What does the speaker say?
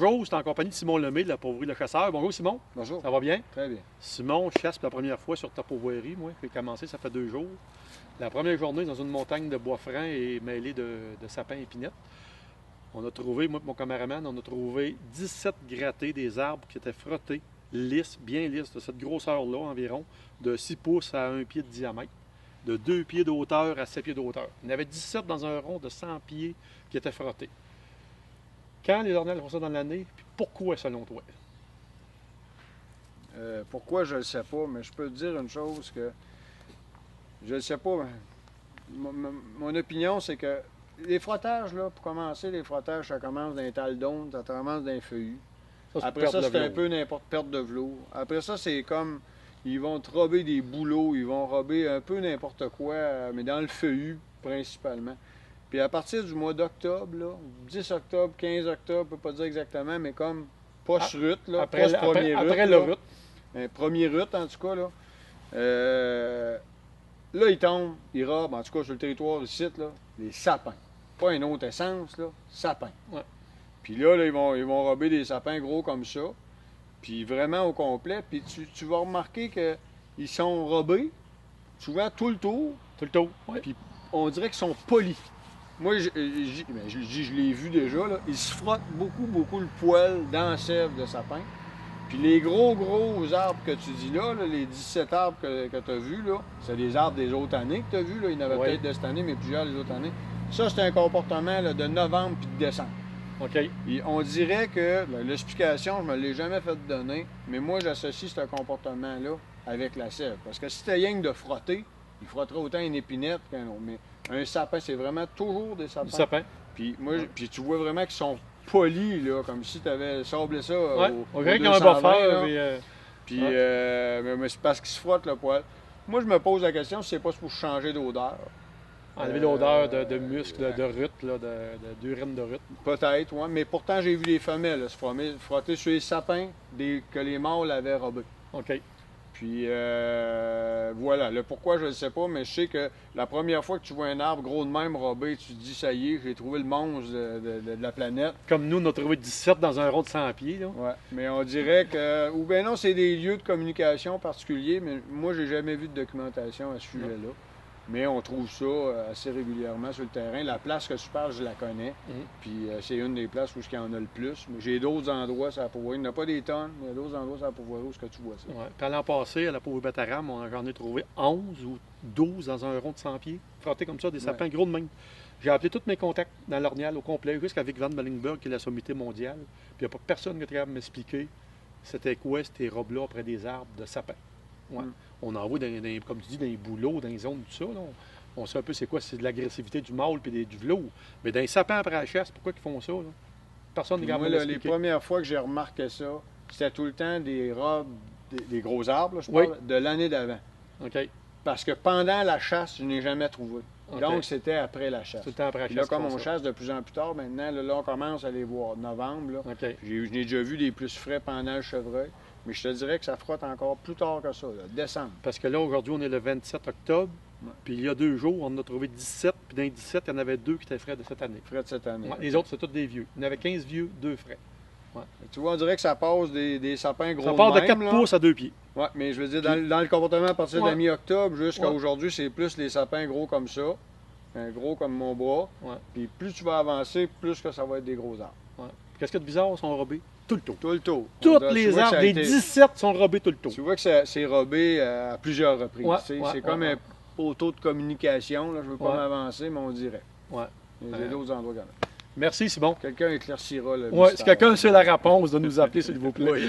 Bonjour, je suis en compagnie de Simon Lemay de la Pourvoirie Le Chasseur. Bonjour Simon. Bonjour. Ça va bien? Très bien. Simon chasse pour la première fois sur ta pourvoirie, moi. J'ai commencé, ça fait 2 jours. La première journée, dans une montagne de bois franc et mêlée de sapins épinettes. On a trouvé, moi et mon caméraman, on a trouvé 17 grattés des arbres qui étaient frottés, lisses, bien lisses, de cette grosseur-là environ, de 6 pouces à 1 pied de diamètre, de 2 pieds de hauteur à 7 pieds de hauteur. Il y en avait 17 dans un rond de 100 pieds qui étaient frottés. Quand les ornelles font ça dans l'année, puis pourquoi selon toi? Pourquoi, je ne le sais pas, mais je peux te dire une chose que je ne le sais pas. Mon opinion, c'est que les frottages, là, pour commencer, les frottages, ça commence d'un tal d'onde, ça commence d'un feuillu. Après ça, c'est un peu n'importe perte de velours. Après ça, c'est comme, ils vont te rober des bouleaux, ils vont rober un peu n'importe quoi, mais dans le feuillu, principalement. Puis à partir du mois d'octobre, là, 10 octobre, 15 octobre, je ne peux pas dire exactement, mais comme post-rut, là, après le rut. Premier rut, en tout cas, là. Là, ils tombent, ils robent, en tout cas sur le territoire ici, là, les sapins. Pas une autre essence, là, sapins. Ouais. Puis là, ils vont rober des sapins gros comme ça, puis vraiment au complet. Puis tu vas remarquer qu'ils sont robés, souvent tout le tour. Tout le tour, oui. Puis on dirait qu'ils sont polis. Moi, je l'ai vu déjà, là, ils se frottent beaucoup le poil dans la sève de sapin. Puis les gros arbres que tu dis là, les 17 arbres que tu as vus, là, c'est des arbres des autres années que tu as vus. Là. Il y en avait peut-être de cette année, mais plusieurs des autres années. Ça, c'est un comportement là, de novembre puis de décembre. OK. Et on dirait que, l'explication, je ne me l'ai jamais fait donner, mais moi, j'associe ce comportement-là avec la sève. Parce que si tu rien de frotter, il frottera autant une épinette qu'un autre. Mais un sapin, c'est vraiment toujours des sapins. Du sapin. Puis moi, puis tu vois vraiment qu'ils sont polis, là, comme si tu avais sablé ça au dirait qu'ils ont un buffer. Puis mais c'est parce qu'ils se frottent le poil. Moi, je me pose la question si c'est pas pour changer d'odeur. Enlever l'odeur de muscles, de rut, d'urine de rut. Peut-être, oui. Mais pourtant, j'ai vu les femelles là, se frotter sur les sapins que les mâles avaient robés. OK. Puis voilà, le pourquoi je ne sais pas, mais je sais que la première fois que tu vois un arbre gros de même robé, tu te dis ça y est, j'ai trouvé le monstre de la planète. Comme nous, on a trouvé 17 dans un rond de 100 pieds. Oui, mais on dirait que. Ou bien non, c'est des lieux de communication particuliers, mais moi, j'ai jamais vu de documentation à ce sujet-là. Mais on trouve ça assez régulièrement sur le terrain. La place que tu parles, je la connais. Puis c'est une des places où il y en a le plus. Mais j'ai d'autres endroits, ça la pourvoirie. Il n'y en a pas des tonnes, mais il y a d'autres endroits, ça la pourvoirie où est-ce que tu vois ça. Ouais. Puis l'an passé, à la Pourvoirie Bataram, j'en ai trouvé 11 ou 12 dans un rond de 100 pieds. Frottés comme ça, des sapins gros de même. J'ai appelé tous mes contacts dans l'Ornial au complet, jusqu'à Vic Van Malingburg, qui est la sommité mondiale. Puis il n'y a pas personne qui était capable de m'expliquer c'était quoi ces robes-là après des arbres de sapins. Ouais. On en voit, comme tu dis, dans les bouleaux, dans les zones, tout ça. Là. On sait un peu c'est quoi, c'est de l'agressivité du mâle puis du velours. Mais dans les sapins après la chasse, pourquoi ils font ça? Là? Personne n'est capable de m'expliquer. Les premières fois que j'ai remarqué ça, c'était tout le temps des robes, des gros arbres, là, je parle, de l'année d'avant. OK. Parce que pendant la chasse, je n'ai jamais trouvé. Okay. Donc, c'était après la chasse. Tout le temps après la chasse. Là, comme on chasse de plus en plus tard, maintenant, là, on commence à les voir. Novembre, là. Okay. Je n'ai déjà vu des plus frais pendant le chevreuil. Mais je te dirais que ça frotte encore plus tard que ça, là, décembre. Parce que là, aujourd'hui, on est le 27 octobre. Puis il y a 2 jours, on en a trouvé 17. Puis dans les 17, il y en avait 2 qui étaient frais de cette année. Frais de cette année. Ouais, les autres, c'est tous des vieux. Il y en avait 15 vieux, 2 frais. Ouais. Tu vois, on dirait que ça passe des sapins gros. Ça part de même, 4 pouces à 2 pieds. Oui, mais je veux dire, dans le comportement à partir de la mi-octobre jusqu'à aujourd'hui, c'est plus les sapins gros comme ça. Gros comme mon bras. Puis plus tu vas avancer, plus que ça va être des gros arbres. Ouais. Qu'est-ce qu'il y a de bizarre? Ils sont robés tout le tour. Tout le tour. Tous les arbres, les 17 sont robés tout le tour. Tu vois que c'est robé à plusieurs reprises. C'est comme un poteau de communication. Là. Je ne veux pas m'avancer, mais on dirait. Ouais. Il y a d'autres endroits quand même. Merci, Simon. Quelqu'un éclaircira le mystère. Si quelqu'un sait la réponse, de nous appeler, s'il vous plaît.